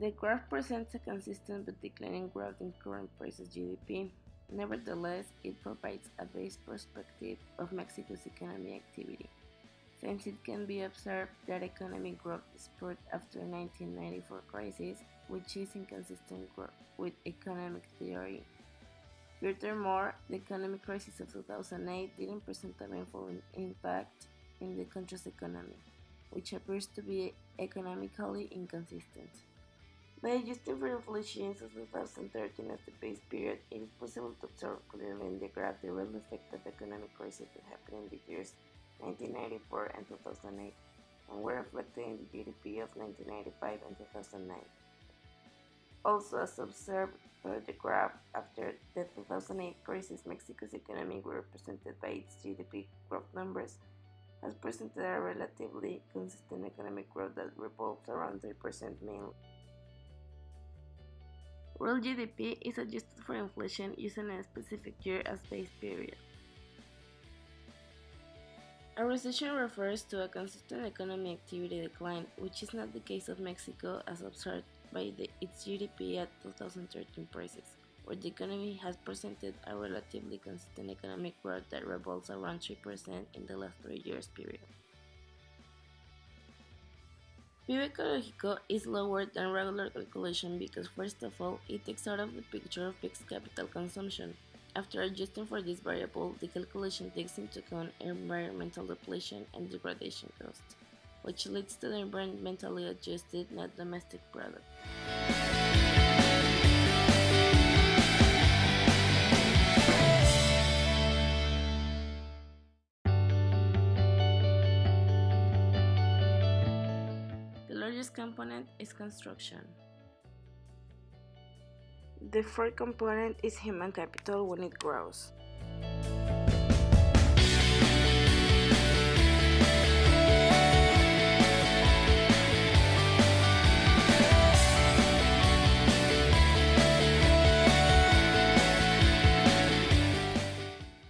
The graph presents a consistent but declining growth in current prices GDP. Nevertheless, it provides a base perspective of Mexico's economic activity, since it can be observed that economic growth spurred after the 1994 crisis, which is inconsistent with economic theory. Furthermore, the economic crisis of 2008 didn't present a meaningful impact in the country's economy, which appears to be economically inconsistent. By adjusting for inflation in 2013 as the base period, it is possible to observe clearly in the graph the real effect of the economic crisis that happened in the years 1994 and 2008, and were reflected in the GDP of 1995 and 2009. Also, as observed through the graph, after the 2008 crisis, Mexico's economy, represented by its GDP growth numbers, has presented a relatively consistent economic growth that revolves around 3% mainly. Real GDP is adjusted for inflation using a specific year as base period. A recession refers to a consistent economic activity decline, which is not the case of Mexico as observed by its GDP at 2013 prices, where the economy has presented a relatively consistent economic growth that revolves around 3% in the last 3 years period. PIB ecológico is lower than regular calculation because, first of all, it takes out of the picture of fixed capital consumption. After adjusting for this variable, the calculation takes into account environmental depletion and degradation costs, which leads to the environmentally adjusted net domestic product. The largest component is construction. The third component is human capital when it grows.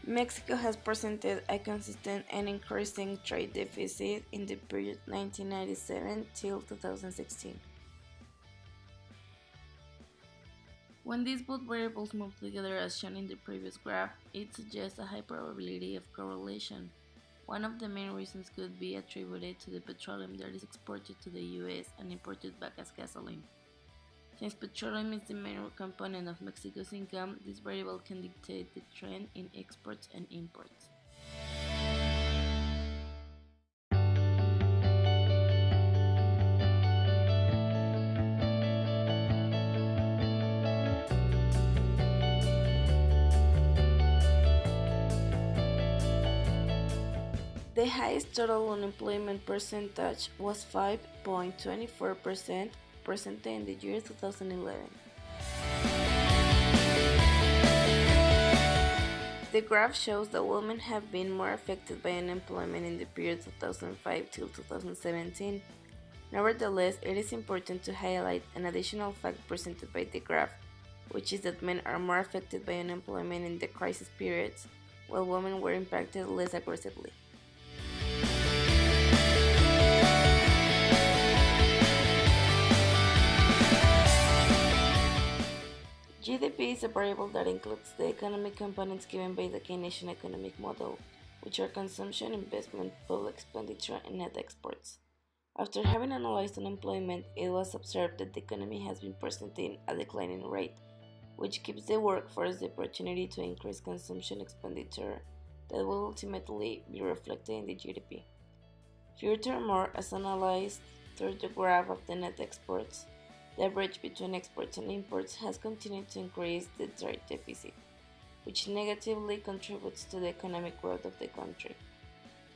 Mexico has presented a consistent and increasing trade deficit in the period 1997 till 2016. When these both variables move together as shown in the previous graph, it suggests a high probability of correlation. One of the main reasons could be attributed to the petroleum that is exported to the US and imported back as gasoline. Since petroleum is the main component of Mexico's income, this variable can dictate the trend in exports and imports. The highest total unemployment percentage was 5.24%, presented in the year 2011. The graph shows that women have been more affected by unemployment in the period 2005 till 2017. Nevertheless, it is important to highlight an additional fact presented by the graph, which is that men are more affected by unemployment in the crisis periods, while women were impacted less aggressively. GDP is a variable that includes the economic components given by the Keynesian economic model, which are consumption, investment, public expenditure, and net exports. After having analyzed unemployment, it was observed that the economy has been presenting a declining rate, which gives the workforce the opportunity to increase consumption expenditure that will ultimately be reflected in the GDP. Furthermore, as analyzed through the graph of the net exports, the average between exports and imports has continued to increase the trade deficit, which negatively contributes to the economic growth of the country.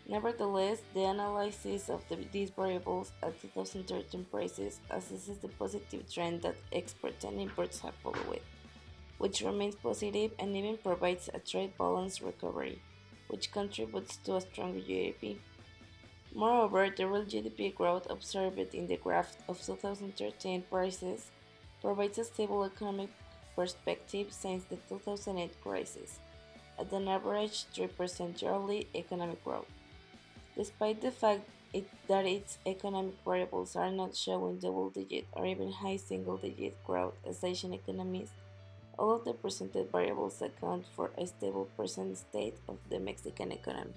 Nevertheless, the analysis of these variables at 2013 prices assesses the positive trend that exports and imports have followed, which remains positive and even provides a trade balance recovery, which contributes to a stronger GDP. Moreover, the real GDP growth observed in the graph of 2013 prices provides a stable economic perspective since the 2008 crisis, at an average 3% yearly economic growth. Despite the fact that its economic variables are not showing double-digit or even high single-digit growth as Asian economies. All of the presented variables account for a stable present state of the Mexican economy.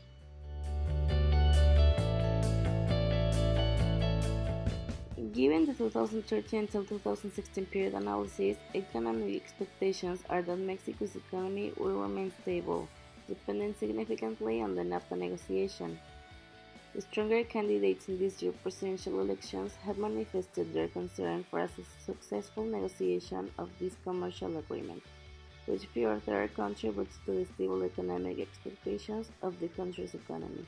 Given the 2013 until 2016 period analysis, economic expectations are that Mexico's economy will remain stable, depending significantly on the NAFTA negotiation. The stronger candidates in this year's presidential elections have manifested their concern for a successful negotiation of this commercial agreement, which further contributes to the stable economic expectations of the country's economy.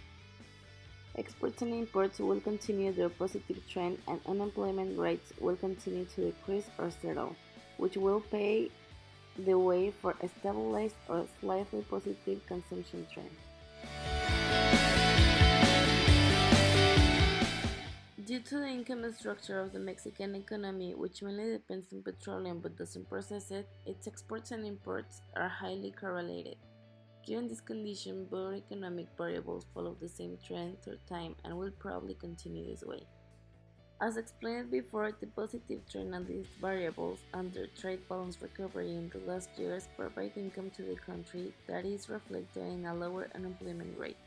Exports and imports will continue their positive trend and unemployment rates will continue to decrease or settle, which will pave the way for a stabilized or slightly positive consumption trend. Due to the income structure of the Mexican economy, which mainly depends on petroleum but doesn't process it, its exports and imports are highly correlated. Given this condition, both economic variables follow the same trend through time and will probably continue this way. As explained before, the positive trend on these variables and their trade balance recovery in the last years provide income to the country that is reflected in a lower unemployment rate,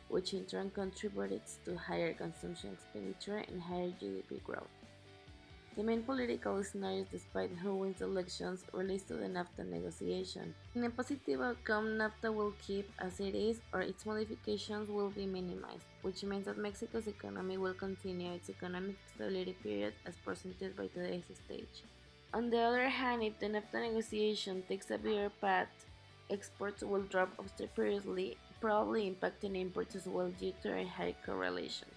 which in turn contributes to higher consumption expenditure and higher GDP growth. The main political scenarios, despite who wins elections, relates to the NAFTA negotiation. In a positive outcome, NAFTA will keep as it is or its modifications will be minimized, which means that Mexico's economy will continue its economic stability period as presented by today's stage. On the other hand, if the NAFTA negotiation takes a bigger path, exports will drop observably, probably impacting imports as well due to a high correlation.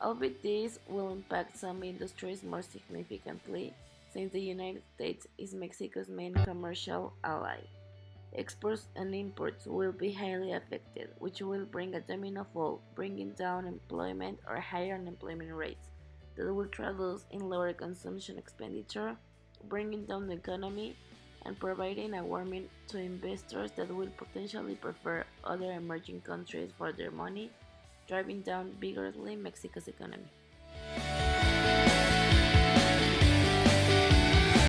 Albeit this will impact some industries more significantly, since the United States is Mexico's main commercial ally. Exports and imports will be highly affected, which will bring a domino fall, bringing down employment or higher unemployment rates that will traduce in lower consumption expenditure, bringing down the economy and providing a warning to investors that will potentially prefer other emerging countries for their money, driving down vigorously Mexico's economy.